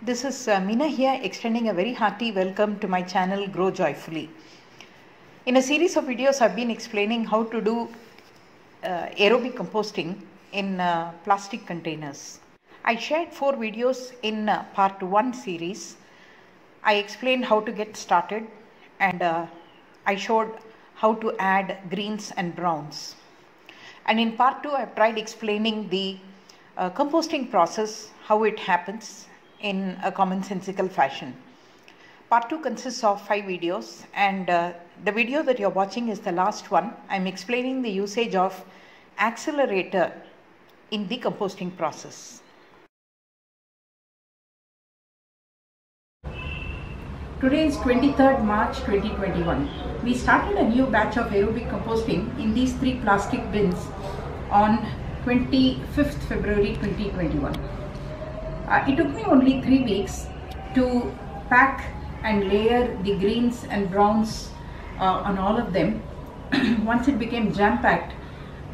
This is Meena here, extending a very hearty welcome to my channel Grow Joyfully. In a series of videos, I've been explaining how to do aerobic composting in plastic containers. I shared 4 videos in part 1 series. I explained how to get started and I showed how to add greens and browns. And in part 2, I've tried explaining the composting process, how it happens in a commonsensical fashion. Part 2 consists of 5 videos, and the video that you're watching is the last one. I'm explaining the usage of accelerator in the composting process. Today is 23rd March 2021. We started a new batch of aerobic composting in these 3 plastic bins on 25th February 2021. It took me only 3 weeks to pack and layer the greens and browns on all of them. Once it became jam-packed,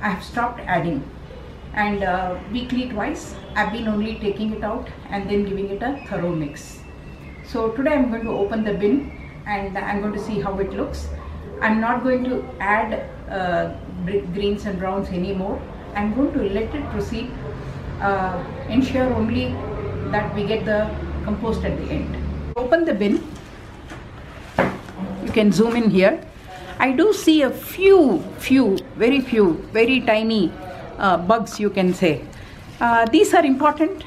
I have stopped adding, and weekly twice I've been only taking it out and then giving it a thorough mix. So today I'm going to open the bin and I'm going to see how it looks. I'm not going to add greens and browns anymore. I'm going to let it proceed, ensure only that we get the compost at the end. Open the bin. You can zoom in here. I do see a very few, very tiny bugs, you can say. These are important.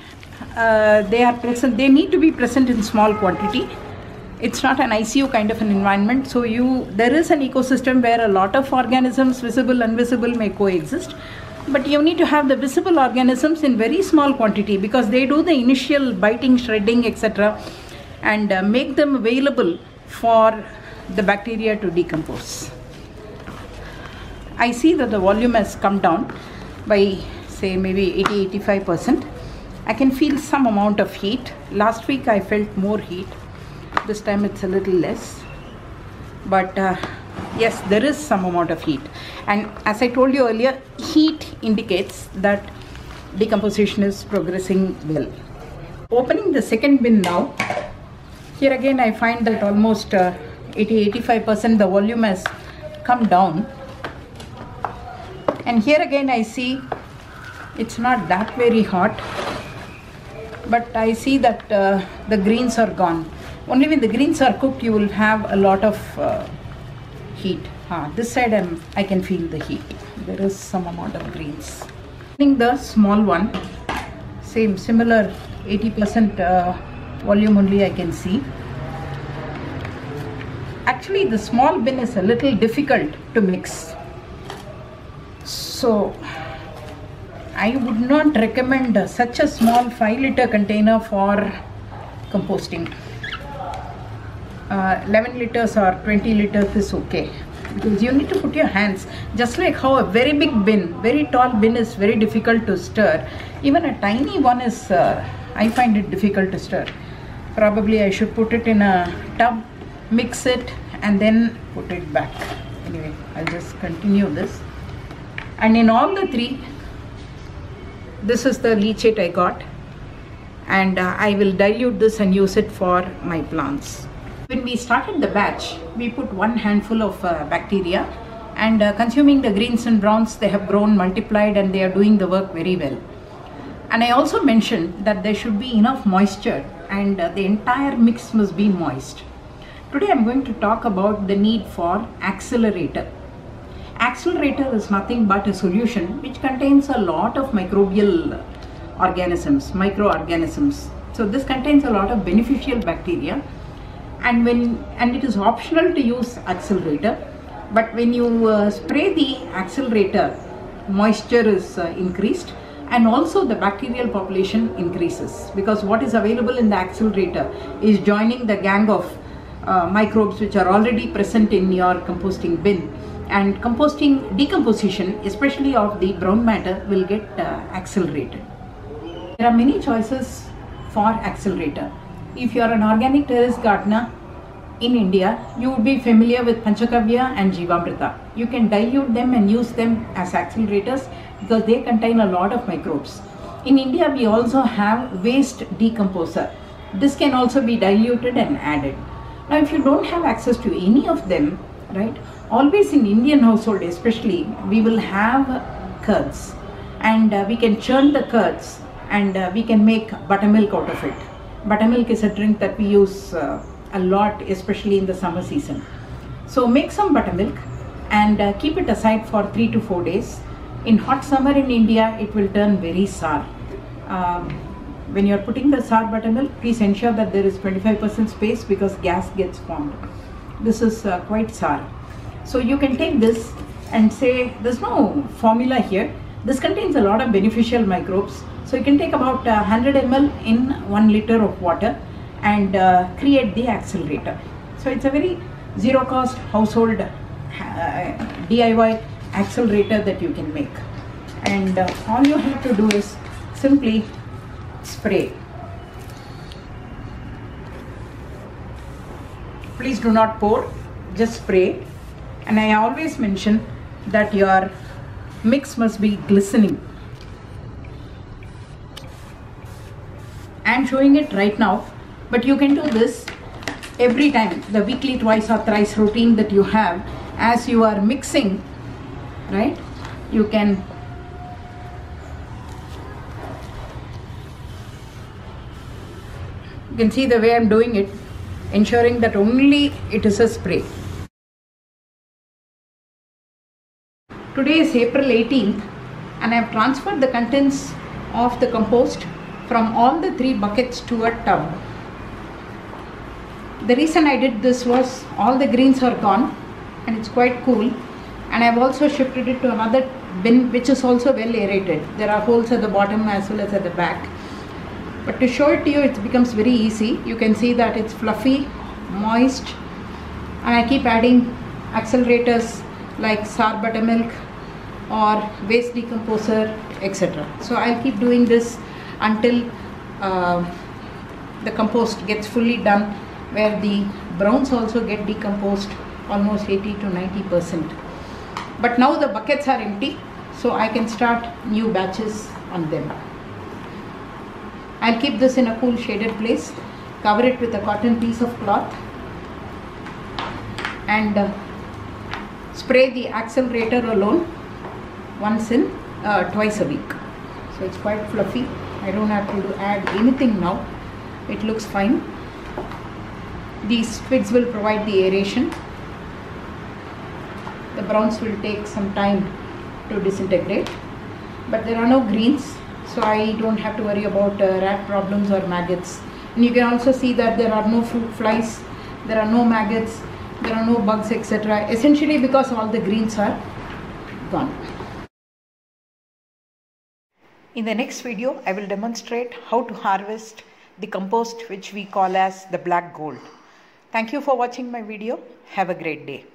They are present. They need to be present in small quantity. It's not an ICU kind of an environment, so there is an ecosystem where a lot of organisms, visible and invisible, may coexist. But you need to have the visible organisms in very small quantity because they do the initial biting, shredding, etc. and make them available for the bacteria to decompose. I see that the volume has come down by, say, maybe 80-85%. I can feel some amount of heat. Last week I felt more heat. This time it's a little less. But yes, there is some amount of heat. And as I told you earlier, heat indicates that decomposition is progressing well. Opening the second bin now, here again I find that almost 80-85% the volume has come down. And here again I see it's not that very hot, but I see that the greens are gone. Only when the greens are cooked you will have a lot of heat. This side I can feel the heat. There is some amount of greens. The small one, similar 80% volume only I can see. Actually the small bin is a little difficult to mix. So I would not recommend such a small 5-liter container for composting. 11 liters or 20 liters is okay, because you need to put your hands, just like how a very big bin, very tall bin is very difficult to stir. Even a tiny one is, I find it difficult to stir. Probably I should put it in a tub, mix it and then put it back. Anyway, I'll just continue this. And in all the 3, this is the leachate I got, and I will dilute this and use it for my plants. When we started the batch, we put 1 handful of bacteria, and consuming the greens and browns, they have grown, multiplied, and they are doing the work very well. And I also mentioned that there should be enough moisture and the entire mix must be moist. Today I'm going to talk about the need for accelerator. Accelerator is nothing but a solution which contains a lot of microbial organisms, microorganisms. So this contains a lot of beneficial bacteria. And it is optional to use accelerator, but when you spray the accelerator, moisture is increased, and also the bacterial population increases, because what is available in the accelerator is joining the gang of microbes which are already present in your composting bin, and decomposition, especially of the brown matter, will get accelerated. There are many choices for accelerator. If you are an organic terrace gardener in India, you would be familiar with Panchakavya and Jivamrita. You can dilute them and use them as accelerators because they contain a lot of microbes. In India, we also have waste decomposer. This can also be diluted and added. Now if you don't have access to any of them, right, always in Indian household especially, we will have curds, and we can churn the curds, and we can make buttermilk out of it. Buttermilk is a drink that we use a lot, especially in the summer season. So make some buttermilk and keep it aside for 3 to 4 days. In hot summer in India, it will turn very sour. When you're putting the sour buttermilk, please ensure that there is 25% space because gas gets formed. This is quite sour. So you can take this and say, there's no formula here. This contains a lot of beneficial microbes. So you can take about 100 ml in 1 liter of water and create the accelerator. So it's a very zero cost household DIY accelerator that you can make. And all you have to do is simply spray. Please do not pour, just spray. And I always mention that your mix must be glistening. I am showing it right now, but you can do this every time, the weekly twice or thrice routine that you have. As you are mixing, right, you can see the way I'm doing it, ensuring that only it is a spray. Today is April 18th and I have transferred the contents of the compost from all the 3 buckets to a tub. The reason I did this was all the greens are gone and it's quite cool, and I've also shifted it to another bin which is also well aerated. There are holes at the bottom as well as at the back. But to show it to you, it becomes very easy. You can see that it's fluffy, moist, and I keep adding accelerators like sour buttermilk or waste decomposer, etc. So I'll keep doing this until the compost gets fully done, where the browns also get decomposed almost 80 to 90%. But now the buckets are empty, so I can start new batches on them. I'll keep this in a cool shaded place, cover it with a cotton piece of cloth, and spray the accelerator alone twice a week. So it's quite fluffy. I don't have to add anything now. It looks fine. These twigs will provide the aeration. The browns will take some time to disintegrate, but there are no greens, so I don't have to worry about rat problems or maggots. And you can also see that there are no fruit flies, there are no maggots, there are no bugs, etc. Essentially because all the greens are gone. In the next video, I will demonstrate how to harvest the compost which we call as the black gold. Thank you for watching my video. Have a great day.